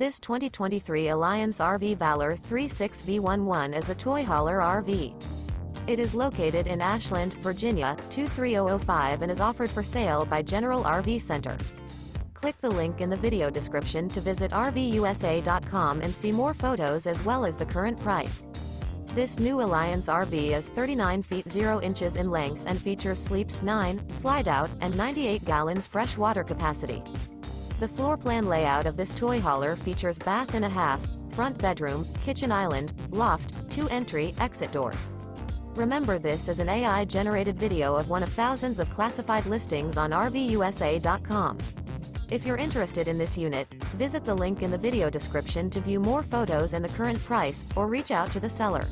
This 2023 Alliance RV Valor 36V11 is a toy hauler RV. It is located in Ashland, Virginia, 23005 and is offered for sale by General RV Center. Click the link in the video description to visit RVUSA.com and see more photos as well as the current price. This new Alliance RV is 39 feet 0 inches in length and features sleeps 9, Slideout, and 98 gallons fresh water capacity. The floor plan layout of this toy hauler features bath and a half, front bedroom, kitchen island, loft, 2 entry, exit doors. Remember, this is an AI-generated video of one of thousands of classified listings on RVUSA.com. If you're interested in this unit, visit the link in the video description to view more photos and the current price, or reach out to the seller.